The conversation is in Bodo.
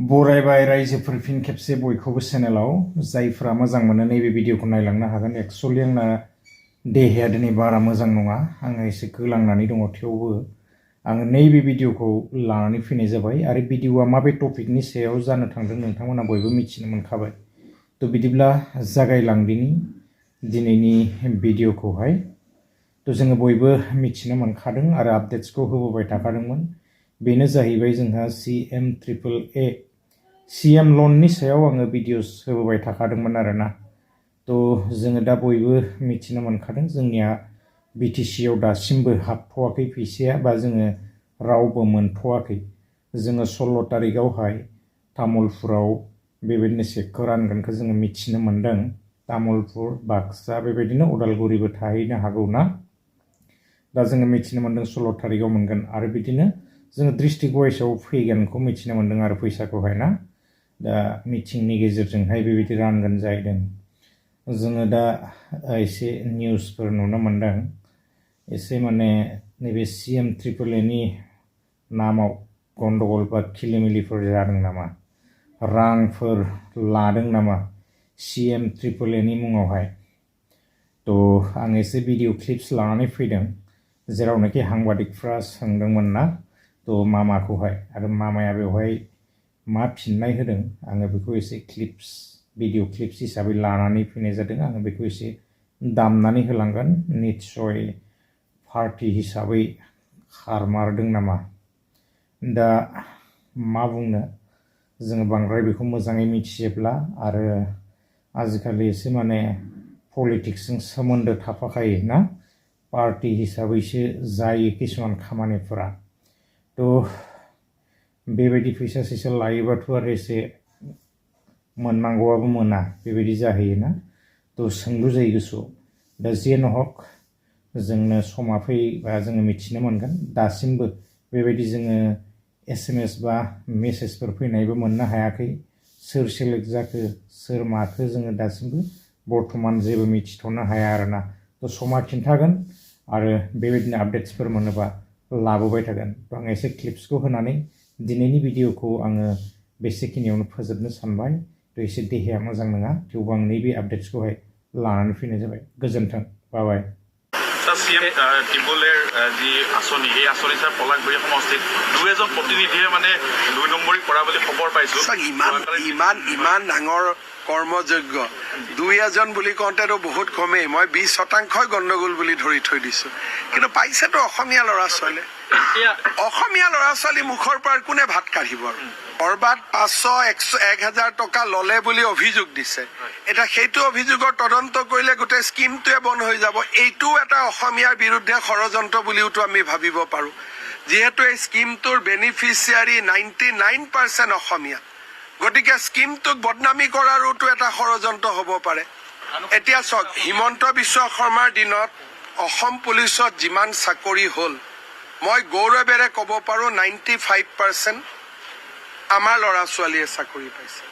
बरायबाय रायजोफोर फिन खेबसे बयखौबो चेनेलाव जायफ्रा मोजां मोनो नैबे भिडिअखौ नायलांनो हागोन। एक्चुअली आंना देहाया दिनै बारा मोजां नङा, आङो एसे गोलांनानै दङ, थेवबो आङो नैबे भिडिअखौ लानानै फैनाय जाबाय। आरो भिडिअआ माबे टपिकनि सायाव जानो थांदों नोंथांमोना बयबो मिथिनो मोनखाबाय। तो बिदिब्ला जागायलांदिनि दिनैनि भिडिअखौहाय। तो जोङो बयबो मिथिनो मोनखादों आरो आपडेट्सखौ होबोबाय थाखादोंमोन। बेनो जाहैबाय जोंहा CMAAA CM लननि सायाव आङो भिडिअस होबोबाय थाखादोंमोन आरोना। तो जोङो दा बयबो मिथिनो मोनखादों जोंनिया BTC आव दासिमबो हाबथ'वाखै फैसाया, बा जोङो रावबो मोनथ'वाखै। जोङो 16 तारिखआवहाय तामुलपुराव बेबायदिनो चेकखौ रानगोनखौ जोङो मिथिनो मोनदों। तामुलपुर, बाक्सा बेबायदिनो उदालगुरिबो थाहैनो हागौ ना। दा जोङो मिथिनो मोनदों 16 तारिखआव मोनगोन, आरो बिदिनो जोङो डिस्ट्रिक्ट वाइसआव फैगोनखौ मिथिनो मोनदों आरो फैसाखौहाय ना। दा मिटिंनि गेजेरजोंहाय बेबायदि रानगोन जाहैदों। जोङो दा एसे निउसफोर नुनो मोनदों, एसे माने नैबे CMAAA नि नामाव गन्डगल बा खिलिमिलिफोर जादों नामा, रांफोर लादों नामा CMAAA नि मुङावहाय। तो आं एसे भिडिअ क्लिप्स लानानै फैदों, जेरावनाखि साংবাদিকफ्रा सोंदोंमोन ना, तो मामाखौहाय, आरो मामाया बेवहाय मा फिननाय होदों आङो बेखौ एसे क्लिप्स भिडिअ क्लिप्स हिसाबै लानानै फैनाय जादों। आङो बेखौ एसे दामनानै होलांगोन, निस्सय पार्टी हिसाबै खारमारदों नामा। दा मा बुंनो, जोङो बांद्राय बेखौ मोजाङै मिथिजोबला, आरो आजिखालि एसे माने पलिटिक्सजों सोमोन्दो थाफाखायो ना, पार्टी हिसाबैसो जायो किसुमान खामानिफोरा। तो बेबायदि फैसा सैसा लायोबाथ' आरो एसे मोननांगौआबो मोना, बेबायदि जाहैयोना। तो सोंलु जायो गोसोआव। दा जेन हक, जोंनो समा फैबा जोङो मिथिनो मोनगोन। दासिमबो बेबायदि जोङो SMS बा मेसेजफोर फैनायबो मोननो हायाखै। सोर सेलेक्ट जाखो, सोर माखो, जोङो दासिमबो बर्थमान जेबो मिथिथ'नो हाया आरोना। तो समा खिन्थागोन, आरो बेबायदिनो आपडेट्सफोर मोनोबा लाबोबाय थागोन। तो आं एसे क्लिप्सखौ होनानै दिनैनि भिडिअखौ आङो बेसेखिनियावनो फोजोबनो सानबाय। तो एसे देहाया मोजां नङा, थेवबो आं नैबे आपडेट्सखौहाय लानानै फैनाय जाबाय। गोजोन्थों, बाय। CM টিম্বলেৰ যি আঁচনি, এই আঁচনি ছাৰ পলাশবাৰী সমষ্টিত দুই এজন প্ৰতিনিধিয়ে মানে 2 নম্বৰী কৰা বুলি খবৰ পাইছো। ইমান ডাঙৰ কৰ্মযোগ্য 2 বুলি কওঁতেতো বহুত কমেই, মই 20% গণ্ডগোল বুলি ধৰি থৈ দিছো। কিন্তু পাইছেতো অসমীয়া ল'ৰা ছোৱালী, অসমীয়া ল'ৰা ছোৱালী মুখৰ পৰা কোনে ভাত কাঢ়িব? কৰবাত 500-1000 টকা ললে বুলি অভিযোগ দিছে। এটা সেইটো অভিযোগৰ তদন্ত কৰিলে গোটেই স্কিমটোৱে বন্ধ হৈ যাব। এইটো এটা অসমীয়াৰ বিৰুদ্ধে ষড়যন্ত্ৰ বুলিওতো আমি ভাবিব পাৰো, যিহেতু এই স্কিমটোৰ বেনিফিচিয়াৰী 99% অসমীয়া। গতিকে স্কিমটোক বদনামী কৰাৰোতো এটা ষড়যন্ত্ৰ হ'ব পাৰে। এতিয়া চাওক, হিমন্ত বিশ্ব শৰ্মাৰ দিনত অসম পুলিচত যিমান চাকৰি হ'ল, মই গৌৰৱেৰে ক'ব পাৰো 95% আমাৰ ল'ৰা ছোৱালীয়ে চাকৰি পাইছে।